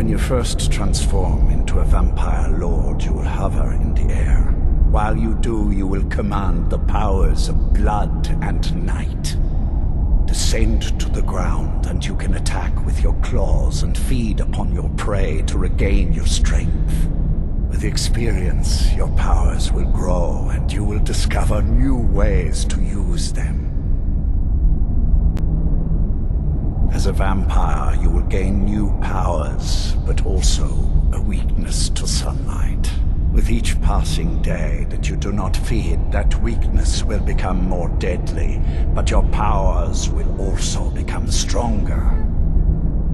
When you first transform into a vampire lord, you will hover in the air. While you do, you will command the powers of blood and night. Descend to the ground, and you can attack with your claws and feed upon your prey to regain your strength. With experience, your powers will grow, and you will discover new ways to use them. As a vampire, you will gain new powers, but also a weakness to sunlight. With each passing day that you do not feed, that weakness will become more deadly, but your powers will also become stronger.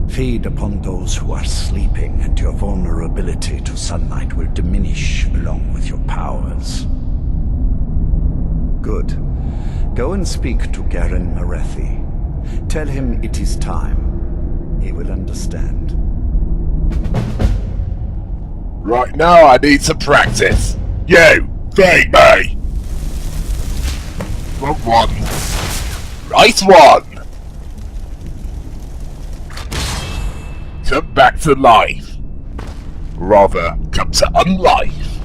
Feed upon those who are sleeping, and your vulnerability to sunlight will diminish along with your powers. Good. Go and speak to Garen Marethi. Tell him it is time. He will understand. Right now I need some practice. You, feed me! Wrong one. Right one! Come back to life. Rather, come to unlife.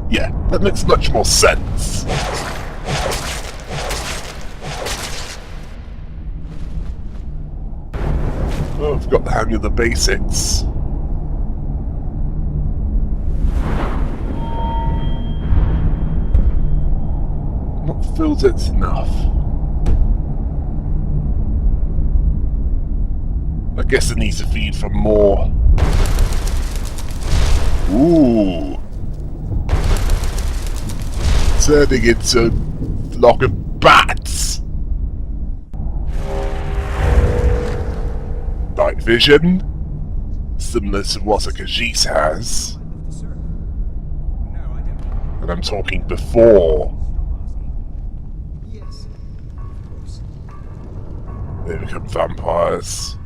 Yeah, that makes much more sense. Oh, I've got the hang of the basics. Not filled it enough. I guess it needs to feed from more. Ooh. Turning into a flock of bats. Night vision. Similar to what a Khajiit has. And I'm talking before. They become vampires.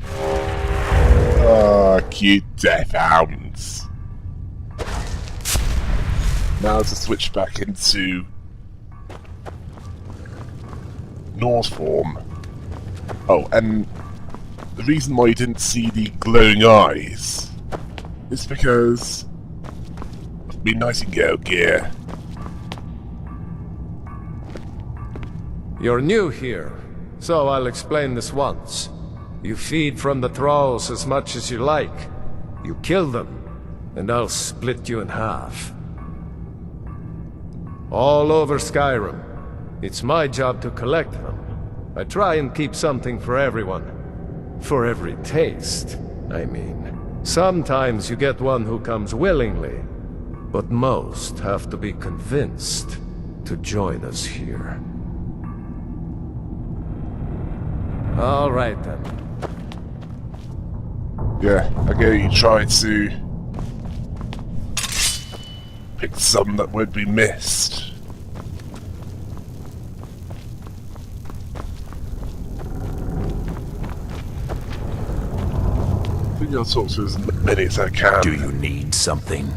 Ah, cute death hounds. Now to switch back into Norse form. Oh, and the reason why you didn't see the glowing eyes is because of my Nightingale gear. You're new here, so I'll explain this once. You feed from the thralls as much as you like. You kill them, and I'll split you in half. All over Skyrim. It's my job to collect them. I try and keep something for everyone. For every taste, I mean. Sometimes you get one who comes willingly, but most have to be convinced to join us here. All right then. Yeah, I get you try to pick some that would be missed. I think I'll talk to as many as I can. Do you need something?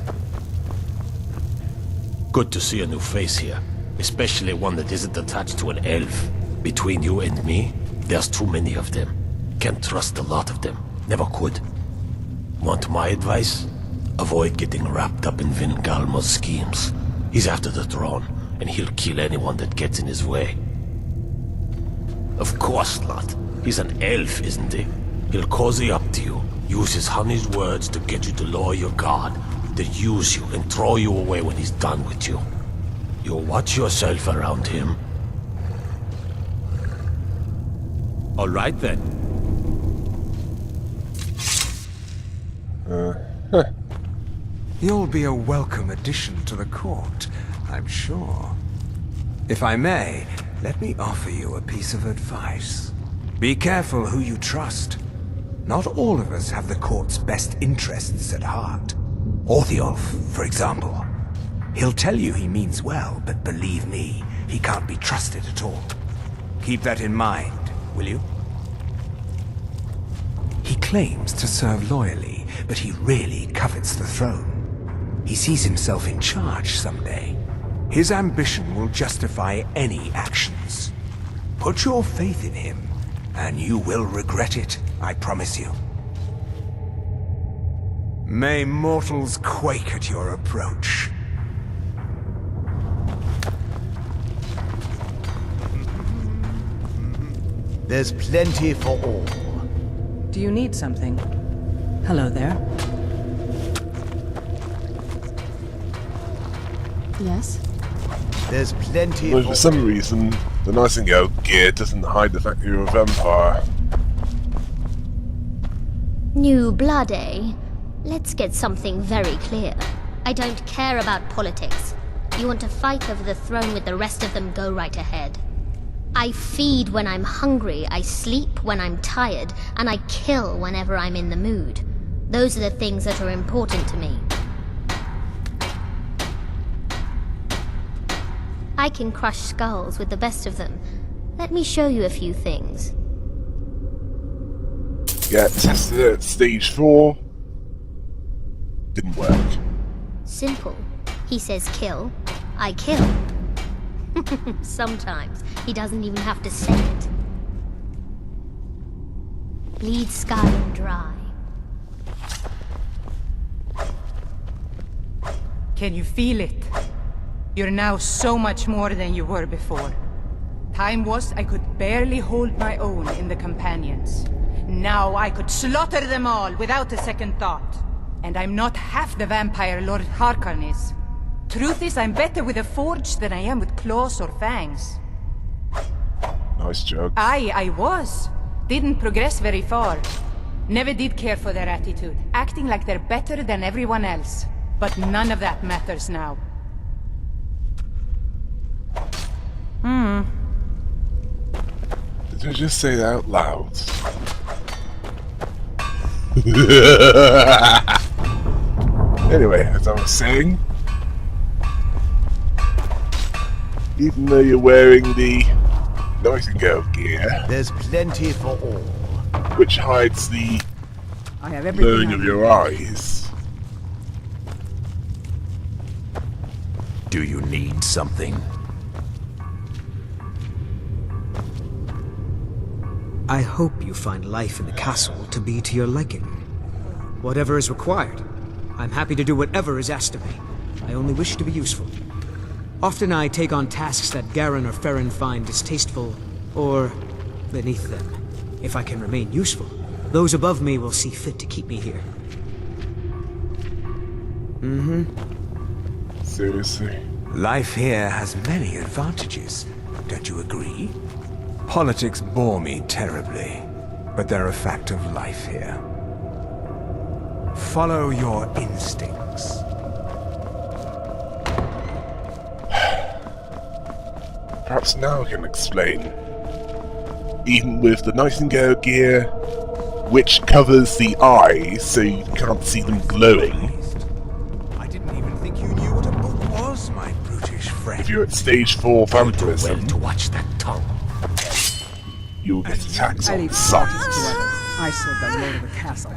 Good to see a new face here, especially one that isn't attached to an elf. Between you and me, there's too many of them. Can't trust a lot of them. Never could. Want my advice? Avoid getting wrapped up in Vingalmo's schemes. He's after the throne, and he'll kill anyone that gets in his way. Of course not. He's an elf, isn't he? He'll cozy up to you, use his honey's words to get you to lower your guard, then use you and throw you away when he's done with you. You watch yourself around him. All right then. You'll be a welcome addition to the court, I'm sure. If I may, let me offer you a piece of advice. Be careful who you trust. Not all of us have the court's best interests at heart. Orthiolf, for example. He'll tell you he means well, but believe me, he can't be trusted at all. Keep that in mind, will you? He claims to serve loyally, but he really covets the throne. He sees himself in charge someday. His ambition will justify any actions. Put your faith in him, and you will regret it, I promise you. May mortals quake at your approach. There's plenty for all. Do you need something? Hello there. Yes? There's plenty Well, for some reason, the Nightingale gear doesn't hide the fact that you're a vampire. New blood, eh? Let's get something very clear. I don't care about politics. You want to fight over the throne with the rest of them, go right ahead. I feed when I'm hungry, I sleep when I'm tired, and I kill whenever I'm in the mood. Those are the things that are important to me. I can crush skulls with the best of them. Let me show you a few things. Yeah, tested it at stage 4. Didn't work. Simple. He says kill, I kill. Sometimes he doesn't even have to say it. Bleed Skyrim dry. Can you feel it? You're now so much more than you were before. Time was I could barely hold my own in the companions. Now I could slaughter them all without a second thought. And I'm not half the vampire Lord Harkon is. Truth is, I'm better with a forge than I am with claws or fangs. Nice joke. I was. Didn't progress very far. Never did care for their attitude, acting like they're better than everyone else. But none of that matters now. Did I just say that out loud? Anyway, as I was saying, even though you're wearing the Nightingale gear, There's plenty for all. which hides the I have glowing of your eyes, Do you need something? I hope you find life in the castle to be to your liking. Whatever is required, I'm happy to do whatever is asked of me. I only wish to be useful. Often I take on tasks that Garen or Farron find distasteful, or beneath them. If I can remain useful, those above me will see fit to keep me here. seriously. Life here has many advantages. Don't you agree? Politics bore me terribly, but they're a fact of life here. Follow your instincts. Perhaps now I can explain. Even with the Nightingale gear, which covers the eyes so you can't see them glowing, I didn't even think you knew what a book was, my brutish friend. if you're at stage 4 You do well vampirism, to watch that tongue. you'll get attacks I on leave sight. parties to others. I serve the lord of the castle.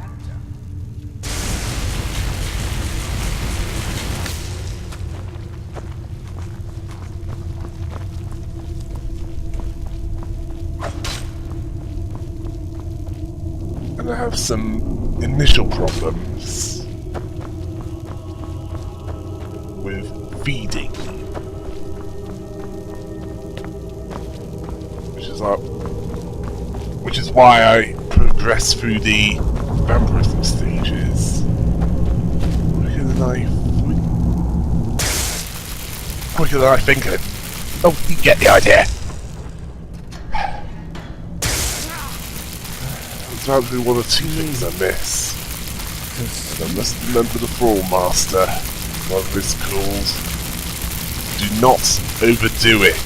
And I have some initial problems with feeding, which is why I progress through the vampirism stages quicker than I think. Oh, you get the idea. There's probably one or two things I miss. And I must remember the Brawl Master, whatever it's called. Do not overdo it.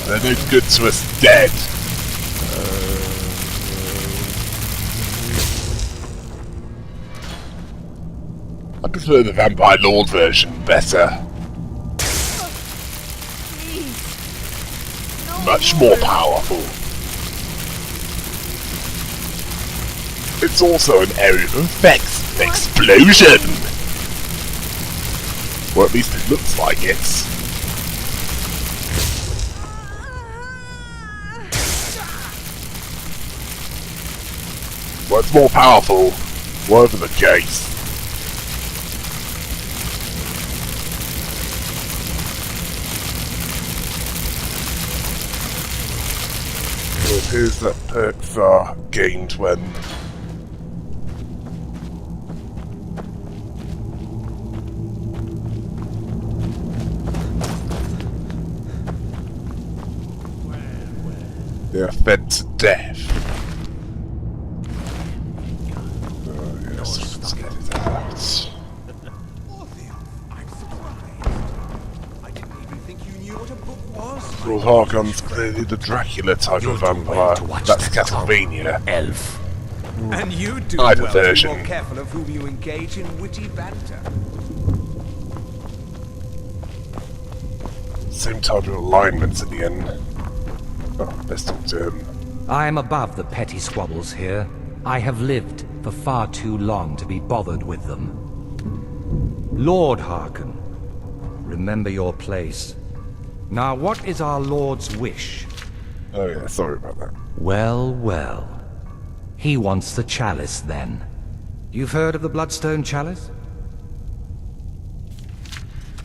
They're no good to us dead. I prefer the Vampire Lord version better. Much more powerful. It's also an area of effects. Explosion! Or at least it looks like it. Well, it's more powerful Whatever the case. It appears that perks are gained when they are fed to death. Oh yes, let's get it out. Lord Harkon's clearly the Dracula type of vampire. That's Castlevania. Elf. And you do Either well to be version. more careful of whom you engage in witty banter. Same type of alignments at the end. Oh, best talk to him. I am above the petty squabbles here. I have lived for far too long to be bothered with them. Lord Harkon, remember your place. Now, what is our Lord's wish? Oh yeah, sorry about that. Well, well. He wants the chalice, then. You've heard of the Bloodstone Chalice?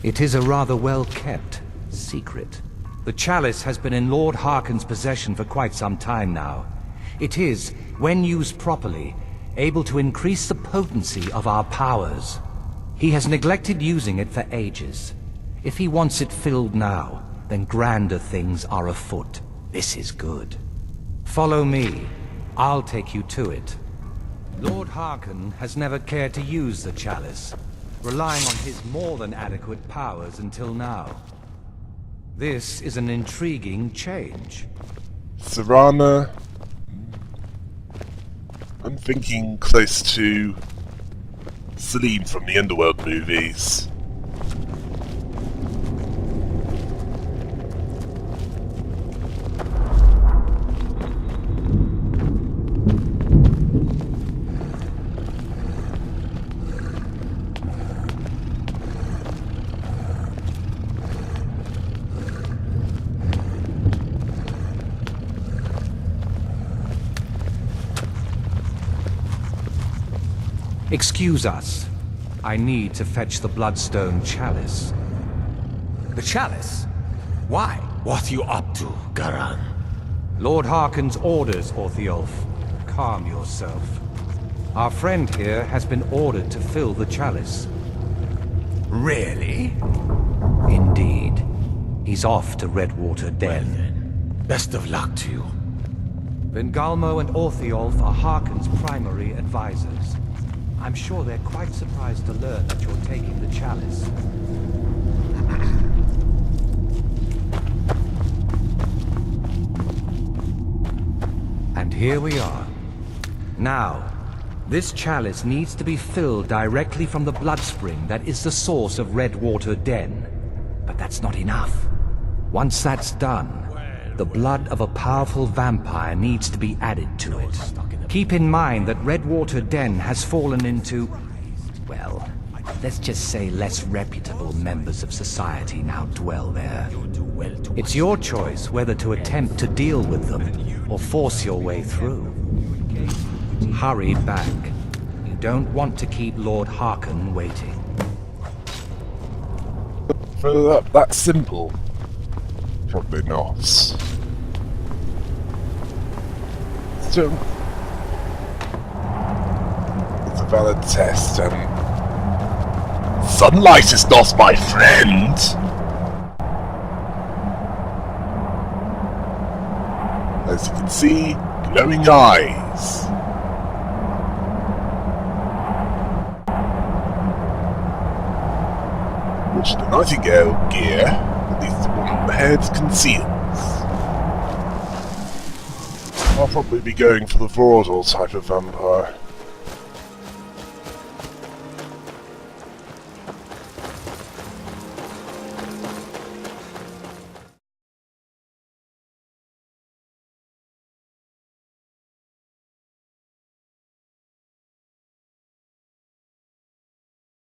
It is a rather well-kept secret. The chalice has been in Lord Harkon's possession for quite some time now. It is, when used properly, able to increase the potency of our powers. He has neglected using it for ages. If he wants it filled now, then grander things are afoot. This is good. Follow me. I'll take you to it. Lord Harkon has never cared to use the chalice, relying on his more than adequate powers until now. This is an intriguing change. Serana. I'm thinking close to Celine from the Underworld movies. Excuse us. I need to fetch the Bloodstone Chalice. The chalice? Why? What you up to, Garan? Lord Harkon's orders, Orthiolf. Calm yourself. Our friend here has been ordered to fill the chalice. Really? Indeed. He's off to Redwater Den. Well then, best of luck to you. Vengalmo and Orthiolf are Harkon's primary advisors. I'm sure they're quite surprised to learn that you're taking the chalice. And here we are. Now, this chalice needs to be filled directly from the blood spring that is the source of Redwater Den. But that's not enough. Once that's done, the blood of a powerful vampire needs to be added to it. Keep in mind that Redwater Den has fallen into, well, let's just say less reputable members of society now dwell there. It's your choice whether to attempt to deal with them or force your way through. Hurry back. You don't want to keep Lord Harkon waiting. For that simple? Probably not. Still, it's a valid test, and sunlight is not my friend. As you can see, glowing eyes. Which the Nightingale gear, at least the one on the head, conceals. I'll probably be going for the Vorador type of vampire.